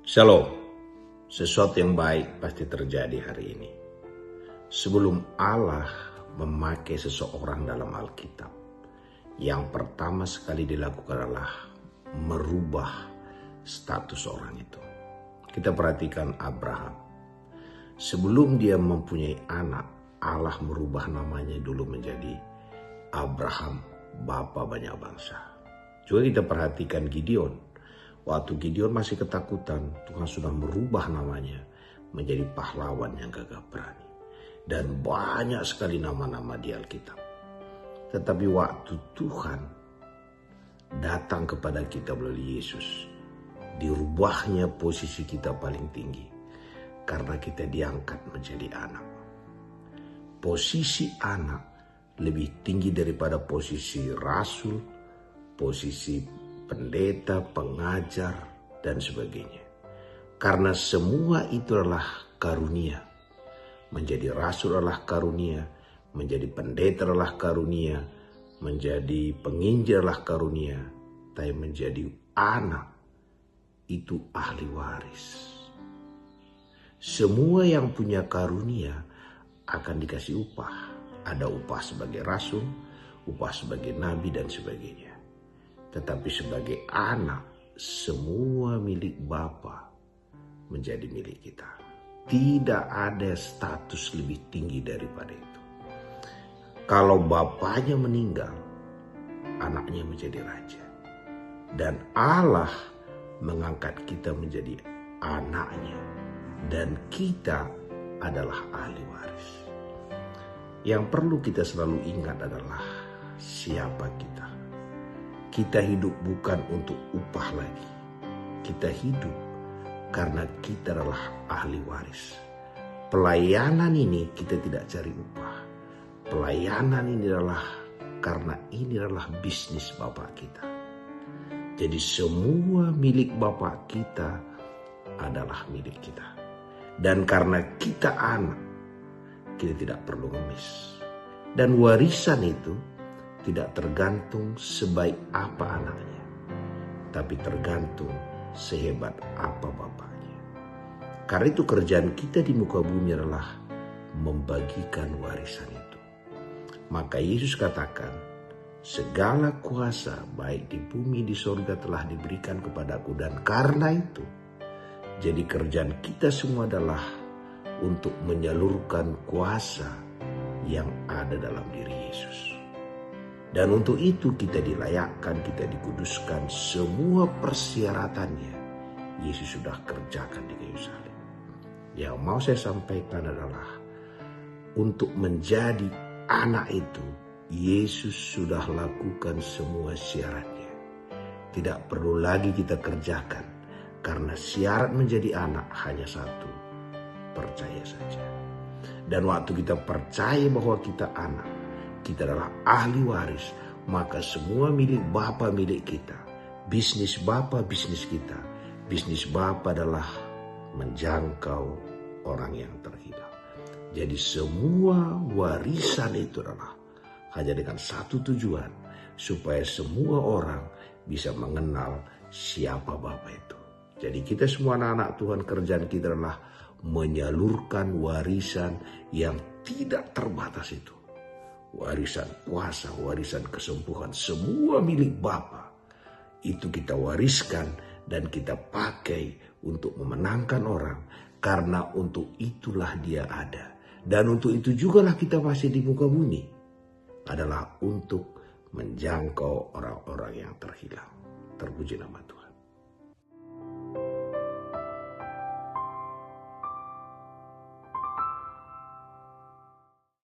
Shalom, sesuatu yang baik pasti terjadi hari ini. Sebelum Allah memakai seseorang dalam Alkitab, yang pertama sekali dilakukan adalah merubah status orang itu. Kita perhatikan Abraham. Sebelum dia mempunyai anak, Allah merubah namanya dulu menjadi Abraham, bapa banyak bangsa. Juga kita perhatikan Gideon. Waktu Gideon masih ketakutan, Tuhan sudah merubah namanya menjadi pahlawan yang gagah berani. Dan banyak sekali nama-nama di Alkitab. Tetapi waktu Tuhan datang kepada kita melalui Yesus, dirubahnya posisi kita paling tinggi karena kita diangkat menjadi anak. Posisi anak lebih tinggi daripada posisi rasul, posisi pendeta, pengajar, dan sebagainya. Karena semua itu adalah karunia. Menjadi rasul adalah karunia, menjadi pendeta adalah karunia, menjadi penginjil adalah karunia, tapi menjadi anak itu ahli waris. Semua yang punya karunia akan dikasih upah. Ada upah sebagai rasul, upah sebagai nabi, dan sebagainya. Tetapi sebagai anak, semua milik Bapa menjadi milik kita. Tidak ada status lebih tinggi daripada itu. Kalau bapaknya meninggal, anaknya menjadi raja. Dan Allah mengangkat kita menjadi anaknya. Dan kita adalah ahli waris. Yang perlu kita selalu ingat adalah siapa kita. Kita hidup bukan untuk upah lagi. Kita hidup karena kita adalah ahli waris. Pelayanan ini kita tidak cari upah. Pelayanan ini adalah karena ini adalah bisnis Bapak kita. Jadi semua milik Bapak kita adalah milik kita. Dan karena kita anak, kita tidak perlu ngemis. Dan warisan itu tidak tergantung sebaik apa anaknya, tapi tergantung sehebat apa bapaknya. Karena itu kerjaan kita di muka bumi adalah membagikan warisan itu. Maka Yesus katakan, segala kuasa baik di bumi di sorga telah diberikan kepadaku. Dan karena itu, jadi kerjaan kita semua adalah untuk menyalurkan kuasa yang ada dalam diri Yesus. Dan untuk itu kita dilayakkan, kita dikuduskan, semua persyaratannya Yesus sudah kerjakan di kayu salib. Yang mau saya sampaikan adalah untuk menjadi anak itu, Yesus sudah lakukan semua syaratnya. Tidak perlu lagi kita kerjakan, karena syarat menjadi anak hanya satu, percaya saja. Dan waktu kita percaya bahwa kita anak, kita adalah ahli waris, maka semua milik Bapa milik kita. Bisnis Bapa bisnis kita. Bisnis Bapa adalah menjangkau orang yang terhilang. Jadi semua warisan itu adalah hanya dengan satu tujuan, supaya semua orang bisa mengenal siapa Bapa itu. Jadi kita semua anak-anak Tuhan, kerjaan kita adalah menyalurkan warisan yang tidak terbatas itu. Warisan kuasa, warisan kesembuhan, semua milik Bapa. Itu kita wariskan dan kita pakai untuk memenangkan orang. Karena untuk itulah dia ada. Dan untuk itu jugalah kita masih di muka bumi. Adalah untuk menjangkau orang-orang yang terhilang. Terpuji nama Tuhan.